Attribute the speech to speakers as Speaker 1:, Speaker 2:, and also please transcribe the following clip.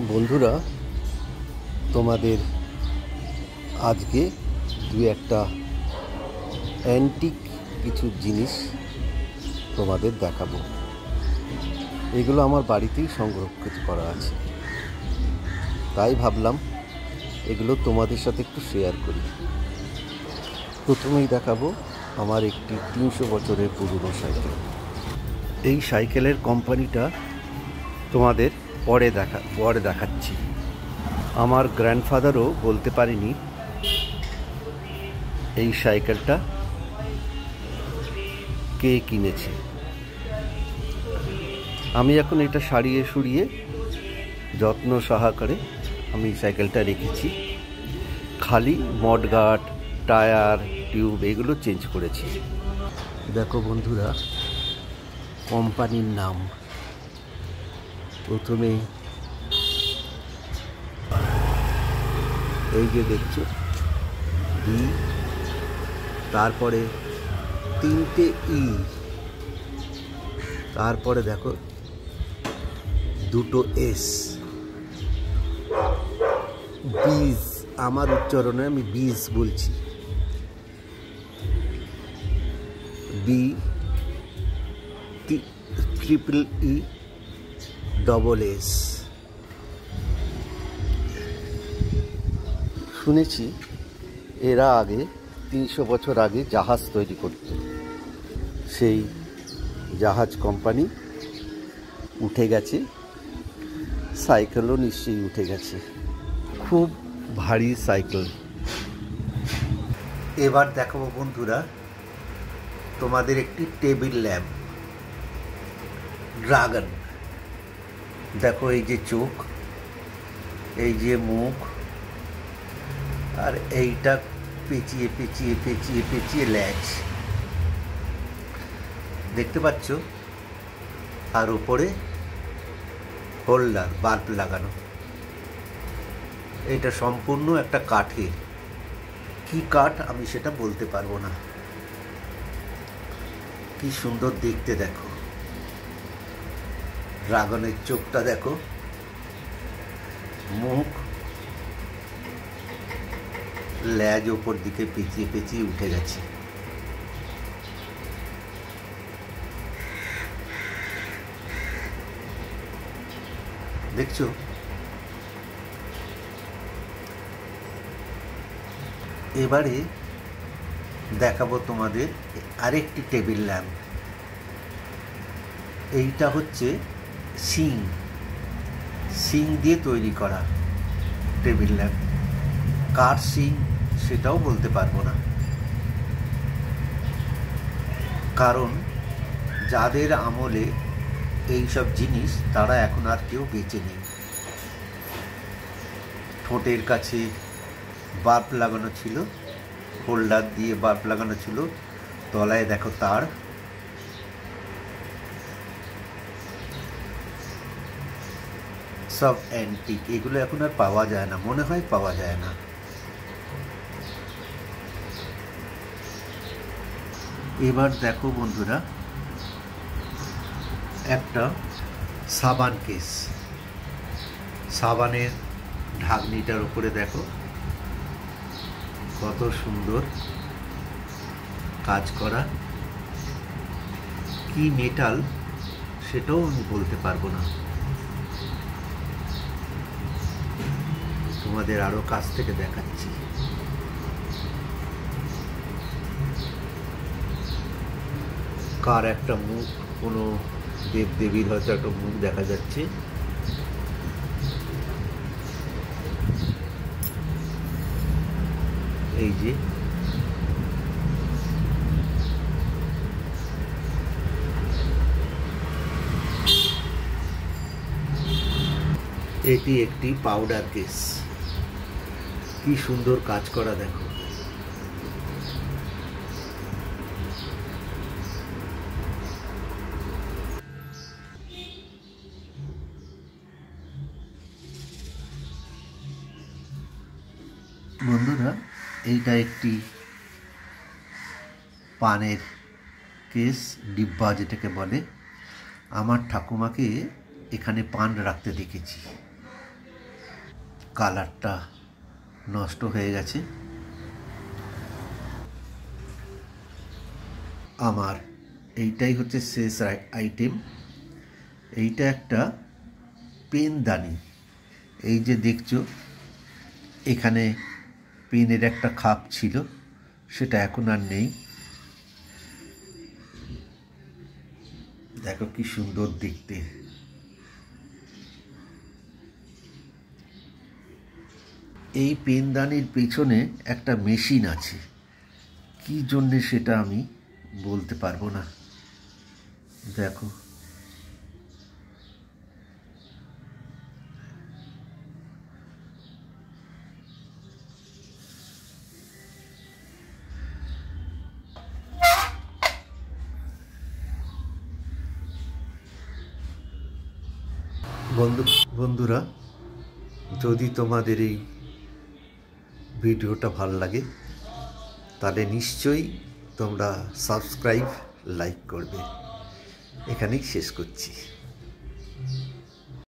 Speaker 1: বন্ধুরা, তোমাদের আজকে দু একটা অ্যান্টিক কিছু জিনিস তোমাদের দেখাবো। এগুলো আমার বাড়িতেই সংরক্ষিত করা আছে, তাই ভাবলাম এগুলো তোমাদের সাথে একটু শেয়ার করি। প্রথমেই দেখাবো আমার একটি 300 বছরের পুরনো সাইকেল। এই সাইকেলের কোম্পানিটা তোমাদের পরে দেখাচ্ছি। আমার গ্র্যান্ডফাদারও বলতে পারিনি এই সাইকেলটা কে কিনেছে। আমি এখন এটা সারিয়ে সুরিয়ে যত্ন সহকারে আমি সাইকেলটা রেখেছি। খালি মডগার্ড, টায়ার, টিউব এগুলো চেঞ্জ করেছি। দেখো বন্ধুরা, কোম্পানির নাম প্রথমে এই যে দেখছো বি, তারপরে 3টে ই, তারপরে দেখো 2টো এস। বিজ, আমার উচ্চারণে আমি বিজ বলছি। B, triple E, double S. শুনেছি এরা আগে 300 বছর আগে জাহাজ তৈরি করত। সেই জাহাজ কোম্পানি উঠে গেছে, সাইকেলও নিশ্চয়ই উঠে গেছে। খুব ভারী সাইকেল। এবার দেখাবো বন্ধুরা তোমাদের একটি টেবিল ল্যাম্প ড্রাগন। দেখো এই যে চোখ, এই যে মুখ, আর এইটা পেঁচিয়ে পেঁচিয়ে পেঁচিয়ে পেঁচিয়ে ল্যাচ দেখতে পাচ্ছ, আর উপরে হোল্ডার, বাল্ব লাগানো। এটা সম্পূর্ণ একটা কাঠের। কি কাঠ আমি সেটা বলতে পারবো না। কি সুন্দর দেখতে দেখো। ড্রাগনের চোখটা দেখো, মুখ, ল্যাজ ওপর দিকে পেঁচিয়ে পেঁচিয়ে উঠে গেছে। দেখছো? এবারে দেখাবো তোমাদের আরেকটি টেবিল ল্যাম্প। এইটা হচ্ছে শিং দিয়ে তৈরি করা টেবিল ল্যাম্প। কার শিং সেটাও বলতে পারবো না, কারণ যাদের আমলে এইসব জিনিস তারা এখন আর কেউ বেঁচে নেই। ঠোঁটের কাছে বাল্ব লাগানো ছিল, হোল্ডার দিয়ে বাল্ব লাগানো ছিল, তলায় দেখো তার। সব অ্যান্টিক, এগুলো এখন আর পাওয়া যায় না, মনে হয় পাওয়া যায় না। এবার দেখো বন্ধুরা একটা সাবান কেস। সাবানের ঢাকনিটার উপরে দেখো কত সুন্দর কাজ করা। কি মেটাল সেটাও আমি বলতে পারবো না। তোমাদের আরো কাছ থেকে দেখাচ্ছি। কার একটা মুখ, কোনো দেবদেবীর হয়তো একটা মুখ দেখা যাচ্ছে। এই যে এটি একটি পাউডার কেস। কি সুন্দর কাজ করা দেখো। বন্ধুরা, এইটা একটি পানের কেস, ডিব্বা যেটাকে বলে। আমার ঠাকুমাকে এখানে পান রাখতে দেখেছি। কালারটা নষ্ট হয়ে গেছে। আমার এইটাই হচ্ছে শেষ আইটেম। এইটা একটা পেনদানি। এই যে দেখছো, এখানে পেনের একটা খাপ ছিল, সেটা এখন আর নেই। দেখো কি সুন্দর দেখতে। এই পেনদানির পেছনে একটা মেশিন আছে, কি জন্যে সেটা আমি বলতে পারবো না। দেখো, বন্ধুরা, যদি তোমাদের এই ভিডিওটা ভালো লাগে তাহলে নিশ্চয়ই তোমরা সাবস্ক্রাইব, লাইক করবে। এখানেই শেষ করছি।